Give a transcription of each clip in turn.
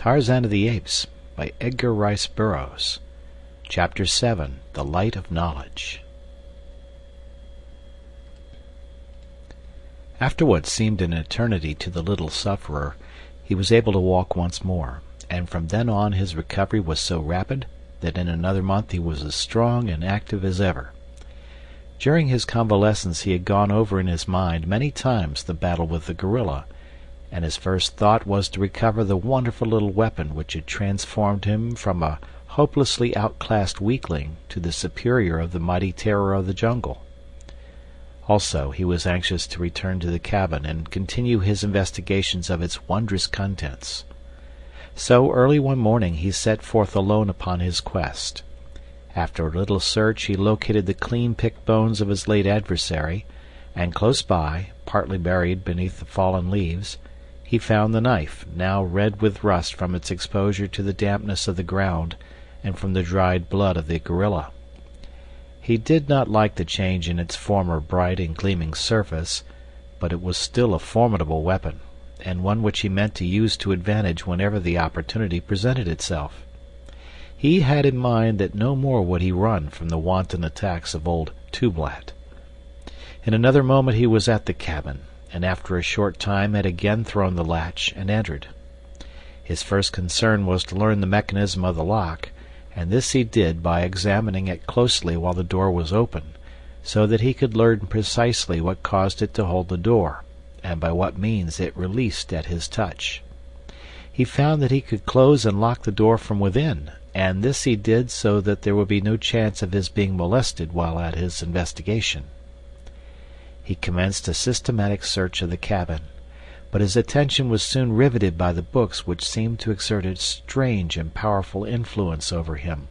Tarzan of the Apes by Edgar Rice Burroughs. Chapter 7. The Light of Knowledge. After what seemed an eternity to the little sufferer, he was able to walk once more, and from then on his recovery was so rapid that in another month he was as strong and active as ever. During his convalescence he had gone over in his mind many times the battle with the gorilla, and his first thought was to recover the wonderful little weapon which had transformed him from a hopelessly outclassed weakling to the superior of the mighty terror of the jungle. Also, he was anxious to return to the cabin and continue his investigations of its wondrous contents. So early one morning he set forth alone upon his quest. After a little search he located the clean-picked bones of his late adversary, and close by, partly buried beneath the fallen leaves, he found the knife, now red with rust from its exposure to the dampness of the ground and from the dried blood of the gorilla. He did not like the change in its former bright and gleaming surface, but it was still a formidable weapon, and one which he meant to use to advantage whenever the opportunity presented itself. He had in mind that no more would he run from the wanton attacks of old Tublat. In another moment he was at the cabin, and after a short time had again thrown the latch and entered. His first concern was to learn the mechanism of the lock, and this he did by examining it closely while the door was open, so that he could learn precisely what caused it to hold the door, and by what means it released at his touch. He found that he could close and lock the door from within, and this he did so that there would be no chance of his being molested while at his investigation. He commenced a systematic search of the cabin, but his attention was soon riveted by the books which seemed to exert a strange and powerful influence over him,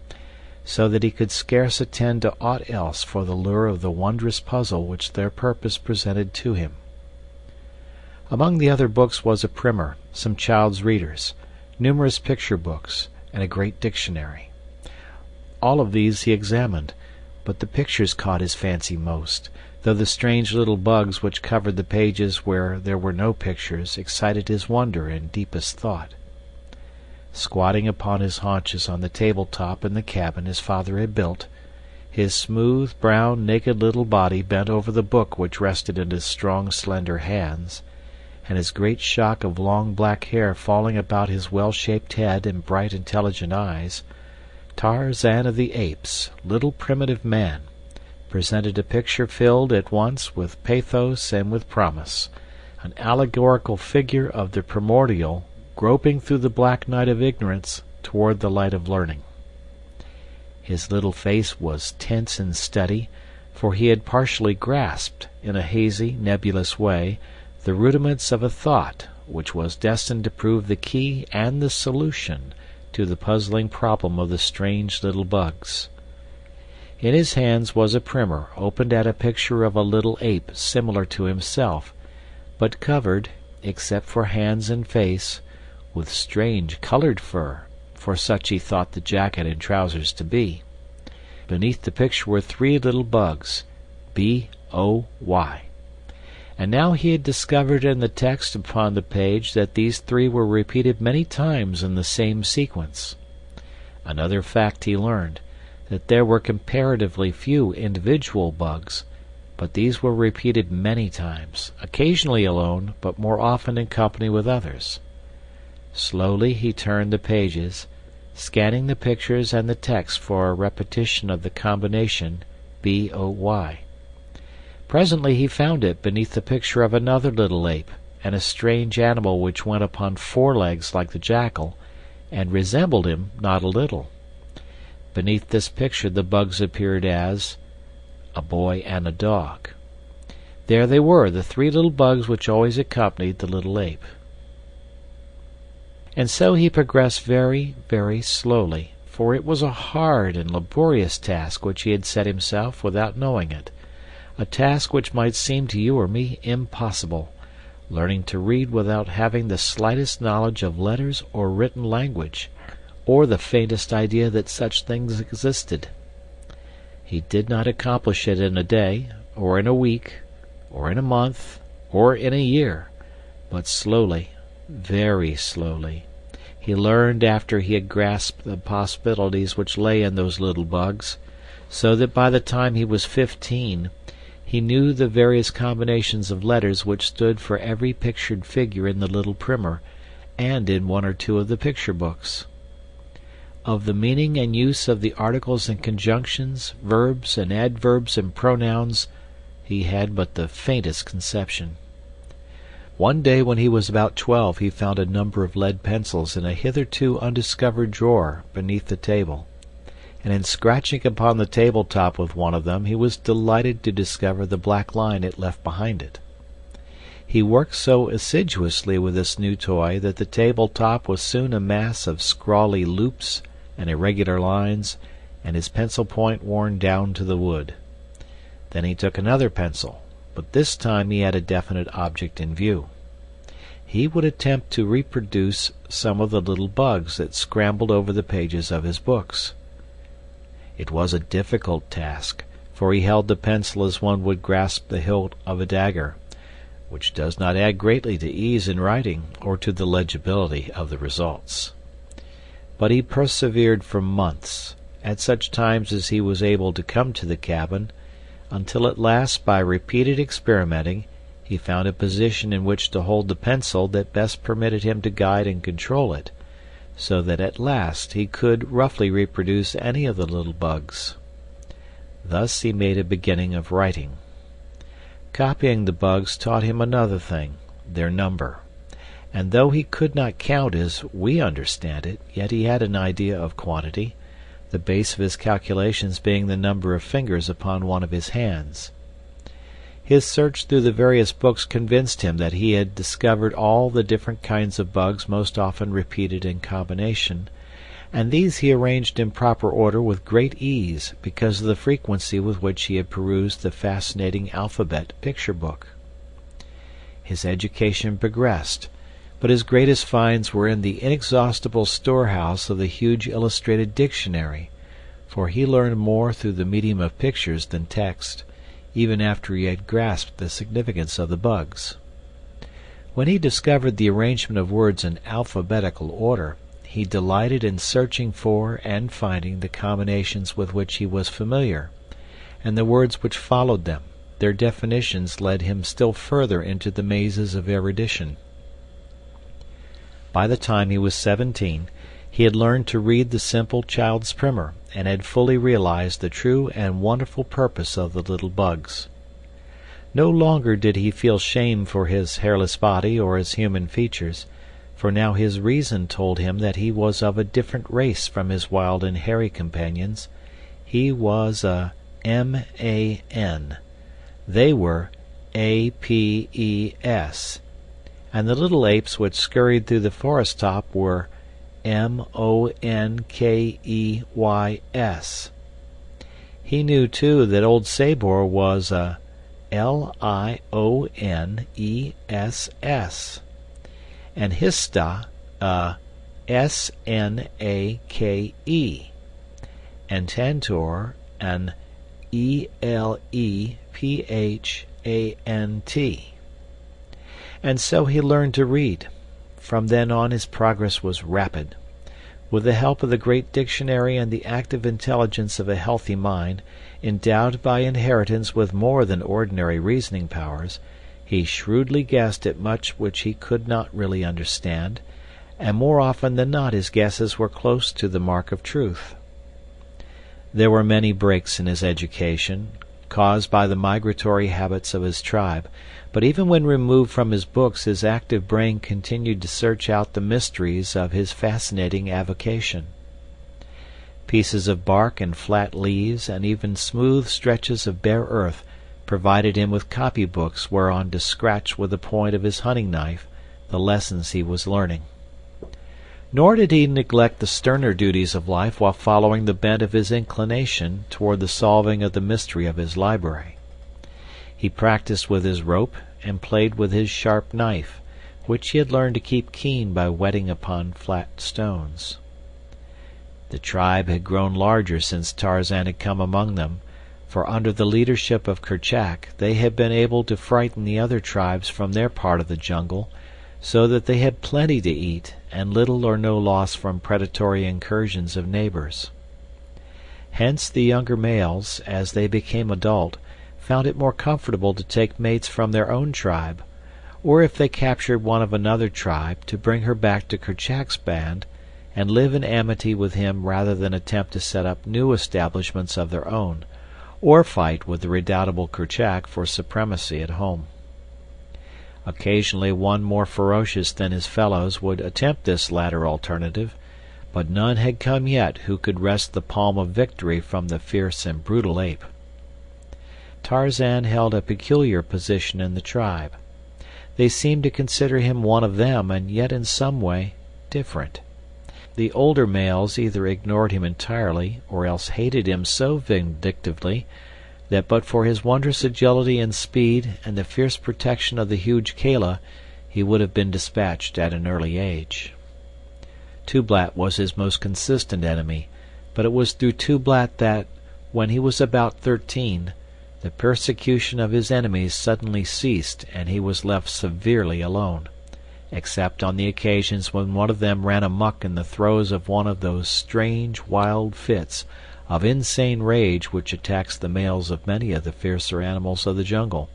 so that he could scarce attend to aught else for the lure of the wondrous puzzle which their purpose presented to him. Among the other books was a primer, some child's readers, numerous picture books, and a great dictionary. All of these he examined, but the pictures caught his fancy most, though the strange little bugs which covered the pages where there were no pictures excited his wonder and deepest thought. Squatting upon his haunches on the table-top in the cabin his father had built, his smooth, brown, naked little body bent over the book which rested in his strong, slender hands, and his great shock of long black hair falling about his well-shaped head and bright, intelligent eyes, Tarzan of the Apes, little primitive man, presented a picture filled at once with pathos and with promise, an allegorical figure of the primordial groping through the black night of ignorance toward the light of learning. His little face was tense and steady, for he had partially grasped, in a hazy, nebulous way, the rudiments of a thought which was destined to prove the key and the solution to the puzzling problem of the strange little bugs. In his hands was a primer opened at a picture of a little ape similar to himself, but covered, except for hands and face, with strange colored fur, for such he thought the jacket and trousers to be. Beneath the picture were 3 little bugs, B-O-Y. And now he had discovered in the text upon the page that these 3 were repeated many times in the same sequence. Another fact he learned, that there were comparatively few individual bugs, but these were repeated many times, occasionally alone, but more often in company with others. Slowly he turned the pages, scanning the pictures and the text for a repetition of the combination B-O-Y. Presently he found it beneath the picture of another little ape, and a strange animal which went upon 4 legs like the jackal, and resembled him not a little. Beneath this picture the bugs appeared as a boy and a dog. There they were, the 3 little bugs which always accompanied the little ape. And so he progressed very, very slowly, for it was a hard and laborious task which he had set himself without knowing it, a task which might seem to you or me impossible, learning to read without having the slightest knowledge of letters or written language, or the faintest idea that such things existed. He did not accomplish it in a day, or in a week, or in a month, or in a year, but slowly, very slowly, He learned after he had grasped the possibilities which lay in those little bugs, so that by the time he was 15 he knew the various combinations of letters which stood for every pictured figure in the little primer and in one or two of the picture books. Of the meaning and use of the articles and conjunctions, verbs and adverbs and pronouns, he had but the faintest conception. One day when he was about 12 he found a number of lead pencils in a hitherto undiscovered drawer beneath the table, and in scratching upon the tabletop with one of them he was delighted to discover the black line it left behind it. He worked so assiduously with this new toy that the tabletop was soon a mass of scrawly loops and irregular lines, and his pencil point worn down to the wood. Then he took another pencil, but this time he had a definite object in view. He would attempt to reproduce some of the little bugs that scrambled over the pages of his books. It was a difficult task, for he held the pencil as one would grasp the hilt of a dagger, which does not add greatly to ease in writing or to the legibility of the results. But he persevered for months, at such times as he was able to come to the cabin, until at last by repeated experimenting he found a position in which to hold the pencil that best permitted him to guide and control it, so that at last he could roughly reproduce any of the little bugs. Thus he made a beginning of writing. Copying the bugs taught him another thing, their number, and though he could not count as we understand it, yet he had an idea of quantity, the base of his calculations being the number of fingers upon one of his hands. His search through the various books convinced him that he had discovered all the different kinds of bugs most often repeated in combination, and these he arranged in proper order with great ease because of the frequency with which he had perused the fascinating alphabet picture book. His education progressed, but his greatest finds were in the inexhaustible storehouse of the huge illustrated dictionary, for he learned more through the medium of pictures than text, even after he had grasped the significance of the bugs. When he discovered the arrangement of words in alphabetical order, he delighted in searching for and finding the combinations with which he was familiar, and the words which followed them. Their definitions led him still further into the mazes of erudition. By the time he was 17, he had learned to read the simple child's primer, and had fully realized the true and wonderful purpose of the little bugs. No longer did he feel shame for his hairless body or his human features, for now his reason told him that he was of a different race from his wild and hairy companions. He was a M.A.N. They were A.P.E.S., and the little apes which scurried through the forest top were M.O.N.K.E.Y.S. He knew, too, that old Sabor was a L.I.O.N.E.S.S., and Hista a S.N.A.K.E., and Tantor an E.L.E.P.H.A.N.T. And so he learned to read. From then on his progress was rapid. With the help of the great dictionary and the active intelligence of a healthy mind, endowed by inheritance with more than ordinary reasoning powers, he shrewdly guessed at much which he could not really understand, and more often than not his guesses were close to the mark of truth. There were many breaks in his education, caused by the migratory habits of his tribe, but even when removed from his books his active brain continued to search out the mysteries of his fascinating avocation. Pieces of bark and flat leaves and even smooth stretches of bare earth provided him with copybooks whereon to scratch with the point of his hunting knife the lessons he was learning. Nor did he neglect the sterner duties of life while following the bent of his inclination toward the solving of the mystery of his library. He practiced with his rope and played with his sharp knife, which he had learned to keep keen by whetting upon flat stones. The tribe had grown larger since Tarzan had come among them, for under the leadership of Kerchak they had been able to frighten the other tribes from their part of the jungle, so that they had plenty to eat and little or no loss from predatory incursions of neighbors. Hence the younger males, as they became adult, found it more comfortable to take mates from their own tribe, or if they captured one of another tribe, to bring her back to Kerchak's band and live in amity with him rather than attempt to set up new establishments of their own, or fight with the redoubtable Kerchak for supremacy at home. Occasionally one more ferocious than his fellows would attempt this latter alternative, but none had come yet who could wrest the palm of victory from the fierce and brutal ape. Tarzan held a peculiar position in the tribe. They seemed to consider him one of them, and yet in some way different. The older males either ignored him entirely or else hated him so vindictively that but for his wondrous agility and speed and the fierce protection of the huge Kala, he would have been dispatched at an early age. Tublat was his most consistent enemy, but it was through Tublat that, when he was about 13, the persecution of his enemies suddenly ceased and he was left severely alone, except on the occasions when one of them ran amuck in the throes of one of those strange, wild fits of insane rage which attacks the males of many of the fiercer animals of the jungle.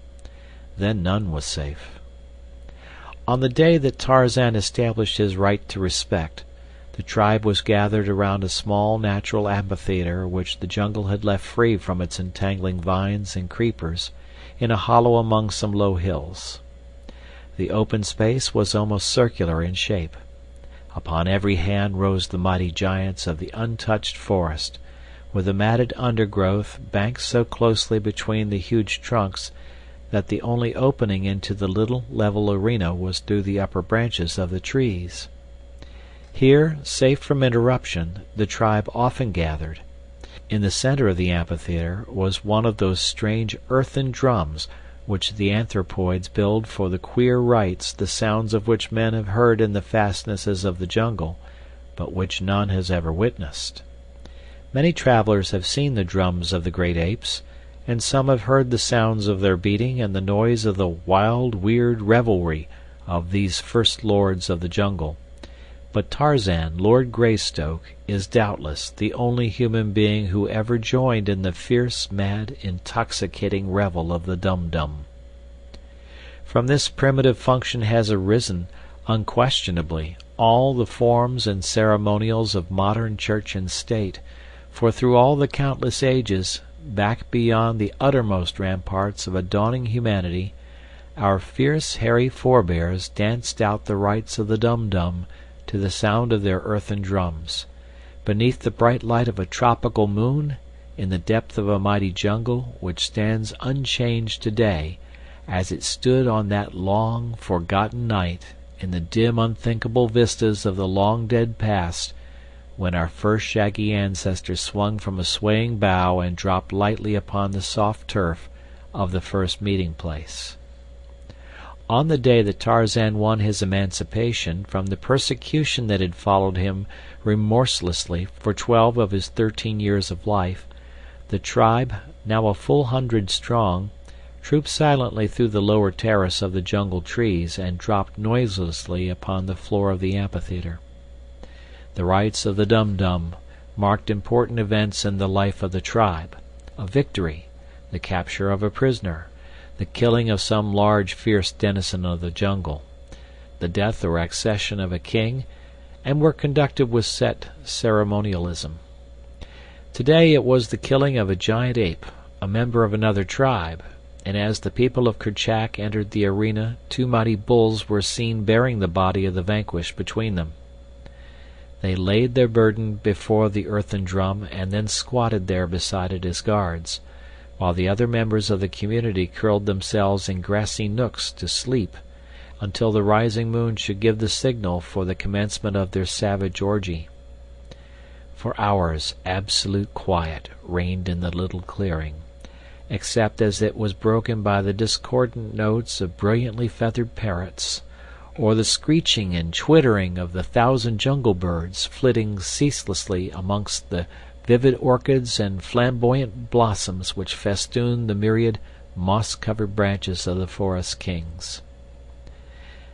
Then none was safe. On the day that Tarzan established his right to respect, the tribe was gathered around a small natural amphitheater which the jungle had left free from its entangling vines and creepers, in a hollow among some low hills. The open space was almost circular in shape. Upon every hand rose the mighty giants of the untouched forest, with the matted undergrowth banked so closely between the huge trunks that the only opening into the little level arena was through the upper branches of the trees. Here, safe from interruption, the tribe often gathered. In the center of the amphitheater was one of those strange earthen drums which the anthropoids build for the queer rites the sounds of which men have heard in the fastnesses of the jungle, but which none has ever witnessed. Many travelers have seen the drums of the great apes, and some have heard the sounds of their beating and the noise of the wild, weird revelry of these first lords of the jungle. But Tarzan, Lord Greystoke, is doubtless the only human being who ever joined in the fierce, mad, intoxicating revel of the Dum-Dum. From this primitive function has arisen, unquestionably, all the forms and ceremonials of modern church and state, for through all the countless ages, back beyond the uttermost ramparts of a dawning humanity, our fierce, hairy forebears danced out the rites of the Dum-Dum to the sound of their earthen drums, beneath the bright light of a tropical moon, in the depth of a mighty jungle which stands unchanged today, as it stood on that long, forgotten night in the dim, unthinkable vistas of the long-dead past, when our first shaggy ancestor swung from a swaying bough and dropped lightly upon the soft turf of the first meeting-place. On the day that Tarzan won his emancipation from the persecution that had followed him remorselessly for 12 of his 13 years of life, the tribe, now a full 100 strong, trooped silently through the lower terrace of the jungle trees and dropped noiselessly upon the floor of the amphitheater. The rites of the Dum-Dum marked important events in the life of the tribe: a victory, the capture of a prisoner, the killing of some large fierce denizen of the jungle, the death or accession of a king, and were conducted with set ceremonialism. Today it was the killing of a giant ape, a member of another tribe, and as the people of Kerchak entered the arena 2 mighty bulls were seen bearing the body of the vanquished between them. They laid their burden before the earthen drum and then squatted there beside it as guards, while the other members of the community curled themselves in grassy nooks to sleep until the rising moon should give the signal for the commencement of their savage orgy. For hours absolute quiet reigned in the little clearing, except as it was broken by the discordant notes of brilliantly feathered parrots, or the screeching and twittering of the 1,000 jungle birds flitting ceaselessly amongst the vivid orchids and flamboyant blossoms which festooned the myriad moss-covered branches of the forest kings.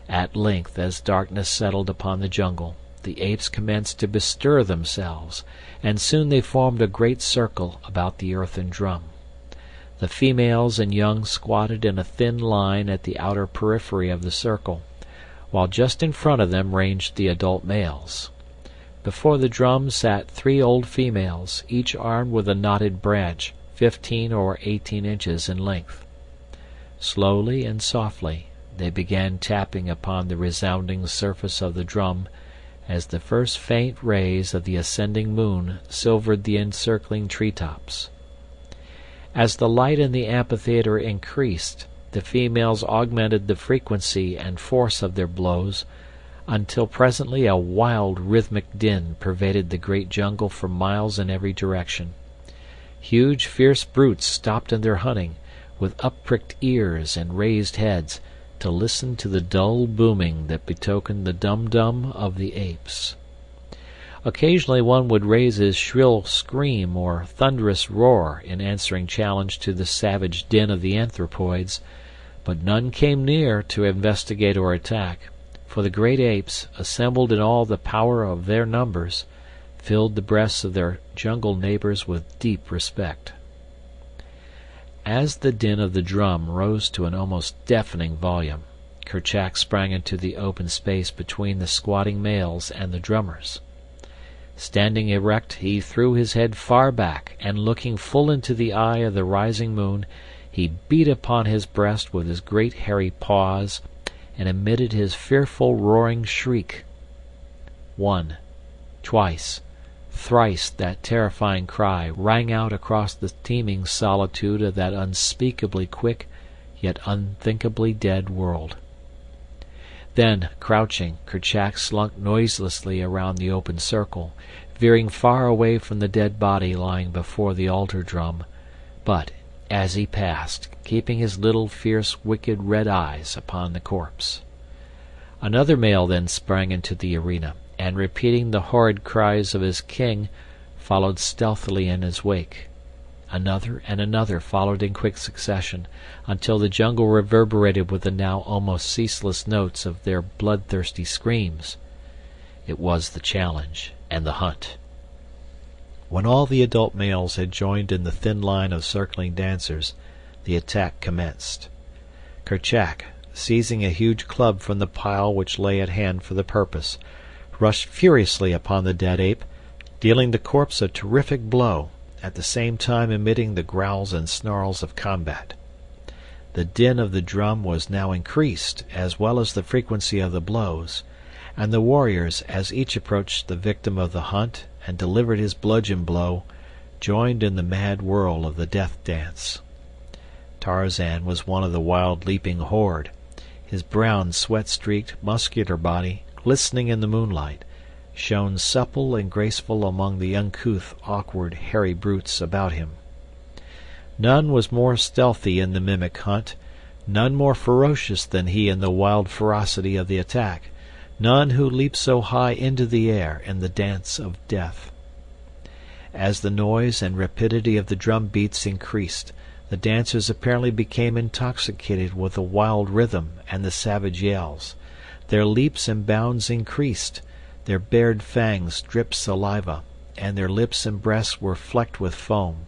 At length, as darkness settled upon the jungle, the apes commenced to bestir themselves, and soon they formed a great circle about the earthen drum. The females and young squatted in a thin line at the outer periphery of the circle, while just in front of them ranged the adult males. Before the drum sat 3 old females, each armed with a knotted branch 15 or 18 inches in length. Slowly and softly they began tapping upon the resounding surface of the drum as the first faint rays of the ascending moon silvered the encircling treetops. As the light in the amphitheater increased, the females augmented the frequency and force of their blows until presently a wild rhythmic din pervaded the great jungle for miles in every direction. Huge fierce brutes stopped in their hunting, with up-pricked ears and raised heads, to listen to the dull booming that betokened the dum-dum of the apes. Occasionally one would raise his shrill scream or thunderous roar in answering challenge to the savage din of the anthropoids, but none came near to investigate or attack, for the great apes, assembled in all the power of their numbers, filled the breasts of their jungle neighbors with deep respect. As the din of the drum rose to an almost deafening volume, Kerchak sprang into the open space between the squatting males and the drummers. Standing erect, he threw his head far back, and looking full into the eye of the rising moon, he beat upon his breast with his great hairy paws, and emitted his fearful roaring shriek. 1, twice, thrice that terrifying cry rang out across the teeming solitude of that unspeakably quick, yet unthinkably dead world. Then, crouching, Kerchak slunk noiselessly around the open circle, veering far away from the dead body lying before the altar drum, but, as he passed, keeping his little fierce wicked red eyes upon the corpse. Another male then sprang into the arena, and repeating the horrid cries of his king, followed stealthily in his wake. Another and another followed in quick succession, until the jungle reverberated with the now almost ceaseless notes of their bloodthirsty screams. It was the challenge and the hunt. When all the adult males had joined in the thin line of circling dancers, the attack commenced. Kerchak, seizing a huge club from the pile which lay at hand for the purpose, rushed furiously upon the dead ape, dealing the corpse a terrific blow, at the same time emitting the growls and snarls of combat. The din of the drum was now increased, as well as the frequency of the blows, and the warriors, as each approached the victim of the hunt and delivered his bludgeon blow, joined in the mad whirl of the death dance. Tarzan was one of the wild leaping horde, his brown sweat-streaked, muscular body, glistening in the moonlight, shone supple and graceful among the uncouth, awkward, hairy brutes about him. None was more stealthy in the mimic hunt, none more ferocious than he in the wild ferocity of the attack, none who leaped so high into the air in the dance of death. As the noise and rapidity of the drum beats increased, the dancers apparently became intoxicated with the wild rhythm and the savage yells. Their leaps and bounds increased, their bared fangs dripped saliva, and their lips and breasts were flecked with foam.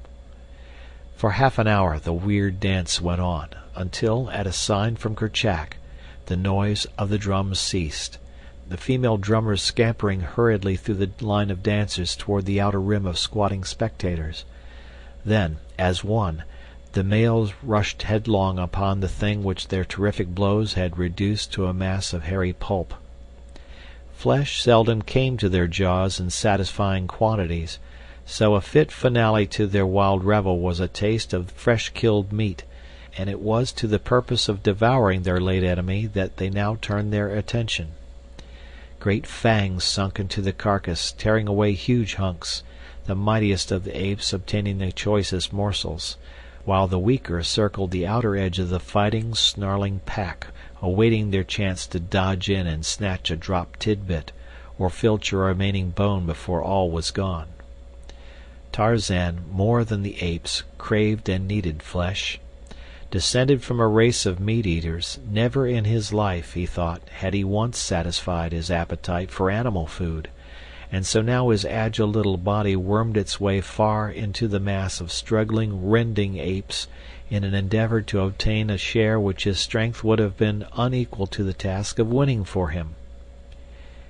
For half an hour the weird dance went on, until, at a sign from Kerchak, the noise of the drums ceased, the female drummers scampering hurriedly through the line of dancers toward the outer rim of squatting spectators. Then, as one, the males rushed headlong upon the thing which their terrific blows had reduced to a mass of hairy pulp. Flesh seldom came to their jaws in satisfying quantities, so a fit finale to their wild revel was a taste of fresh-killed meat, and it was to the purpose of devouring their late enemy that they now turned their attention. Great fangs sunk into the carcass, tearing away huge hunks, the mightiest of the apes obtaining the choicest morsels, while the weaker circled the outer edge of the fighting, snarling pack, awaiting their chance to dodge in and snatch a dropped tidbit, or filch a remaining bone before all was gone. Tarzan, more than the apes, craved and needed flesh. Descended from a race of meat-eaters, never in his life, he thought, had he once satisfied his appetite for animal food, and so now his agile little body wormed its way far into the mass of struggling, rending apes in an endeavor to obtain a share which his strength would have been unequal to the task of winning for him.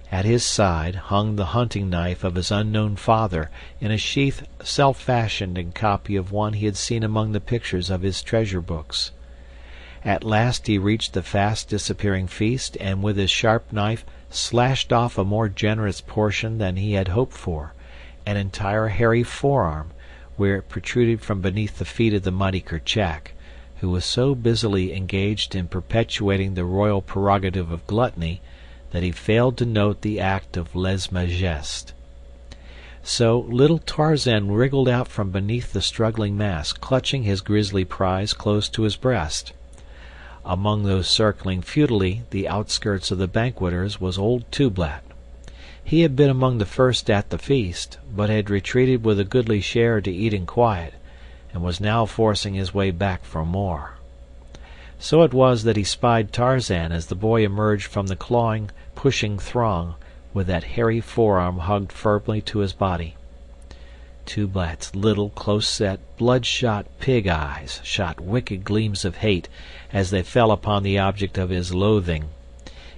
At his side hung the hunting knife of his unknown father in a sheath self-fashioned in copy of one he had seen among the pictures of his treasure books. At last he reached the fast disappearing feast, and with his sharp knife slashed off a more generous portion than he had hoped for, an entire hairy forearm, where it protruded from beneath the feet of the mighty Kerchak, who was so busily engaged in perpetuating the royal prerogative of gluttony that he failed to note the act of lèse-majesté. So little Tarzan wriggled out from beneath the struggling mass, clutching his grisly prize close to his breast. Among those circling futilely the outskirts of the banqueters was old Tublat. He had been among the first at the feast, but had retreated with a goodly share to eat in quiet, and was now forcing his way back for more. So it was that he spied Tarzan as the boy emerged from the clawing, pushing throng, with that hairy forearm hugged firmly to his body. Tublat's little, close-set, bloodshot pig eyes shot wicked gleams of hate as they fell upon the object of his loathing.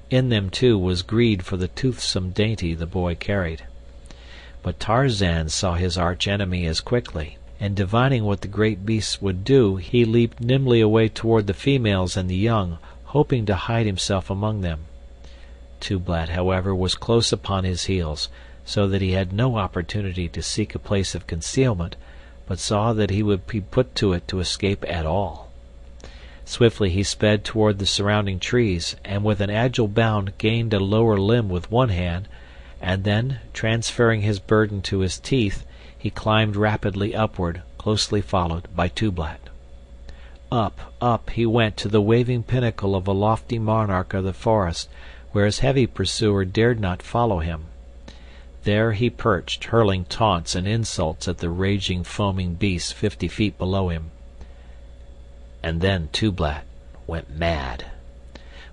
In them, too, was greed for the toothsome dainty the boy carried. But Tarzan saw his arch-enemy as quickly, and divining what the great beasts would do, he leaped nimbly away toward the females and the young, hoping to hide himself among them. Tublat, however, was close upon his heels, so that he had no opportunity to seek a place of concealment, but saw that he would be put to it to escape at all. Swiftly he sped toward the surrounding trees, and with an agile bound gained a lower limb with one hand, and then, transferring his burden to his teeth, he climbed rapidly upward, closely followed by Tublat. Up, up he went to the waving pinnacle of a lofty monarch of the forest, where his heavy pursuer dared not follow him. There he perched, hurling taunts and insults at the raging, foaming beasts 50 feet below him. And then Tublat went mad.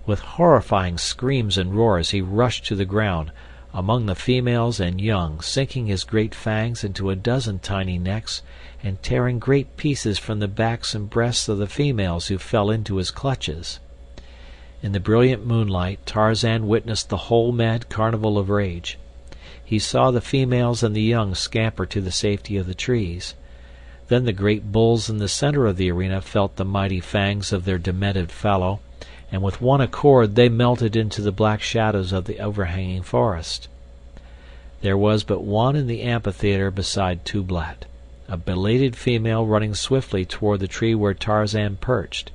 With horrifying screams and roars he rushed to the ground, among the females and young, sinking his great fangs into a dozen tiny necks, and tearing great pieces from the backs and breasts of the females who fell into his clutches. In the brilliant moonlight Tarzan witnessed the whole mad carnival of rage. He saw the females and the young scamper to the safety of the trees. Then the great bulls in the center of the arena felt the mighty fangs of their demented fellow, and with one accord they melted into the black shadows of the overhanging forest. There was but one in the amphitheater beside Tublat, a belated female running swiftly toward the tree where Tarzan perched,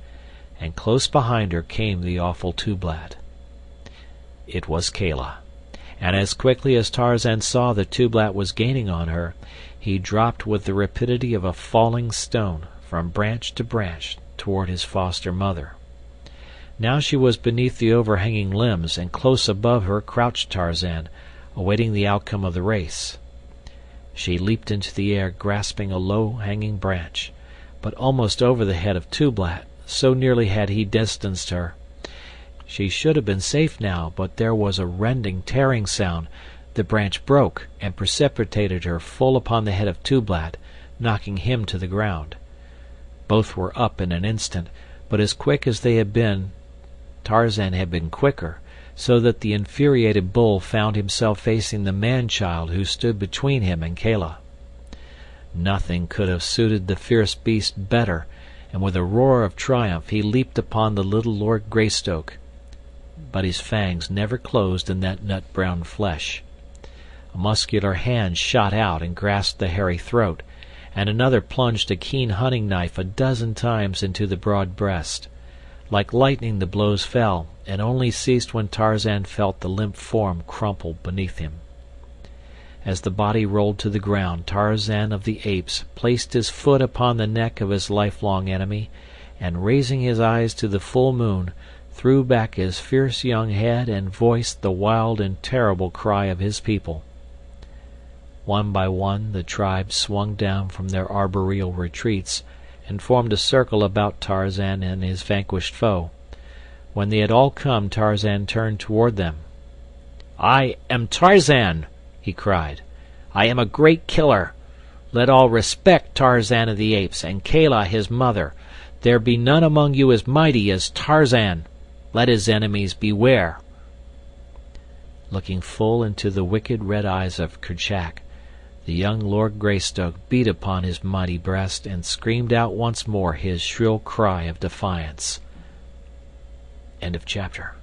and close behind her came the awful Tublat. It was Kala, and as quickly as Tarzan saw that Tublat was gaining on her, he dropped with the rapidity of a falling stone from branch to branch toward his foster mother. Now she was beneath the overhanging limbs, and close above her crouched Tarzan, awaiting the outcome of the race. She leaped into the air, grasping a low-hanging branch, but almost over the head of Tublat, so nearly had he distanced her. She should have been safe now, but there was a rending, tearing sound. The branch broke and precipitated her full upon the head of Tublat, knocking him to the ground. Both were up in an instant, but as quick as they had been, Tarzan had been quicker, so that the infuriated bull found himself facing the man-child who stood between him and Kala. Nothing could have suited the fierce beast better, and with a roar of triumph he leaped upon the little Lord Greystoke. But his fangs never closed in that nut-brown flesh. A muscular hand shot out and grasped the hairy throat, and another plunged a keen hunting knife a dozen times into the broad breast. Like lightning the blows fell, and only ceased when Tarzan felt the limp form crumple beneath him. As the body rolled to the ground, Tarzan of the Apes placed his foot upon the neck of his lifelong enemy, and raising his eyes to the full moon, threw back his fierce young head and voiced the wild and terrible cry of his people. One by one the tribes swung down from their arboreal retreats, and formed a circle about Tarzan and his vanquished foe. When they had all come, Tarzan turned toward them. "I am Tarzan!" he cried. "I am a great killer. Let all respect Tarzan of the Apes and Kala his mother. There be none among you as mighty as Tarzan. Let his enemies beware." Looking full into the wicked red eyes of Kerchak, the young Lord Greystoke beat upon his mighty breast and screamed out once more his shrill cry of defiance. End of chapter.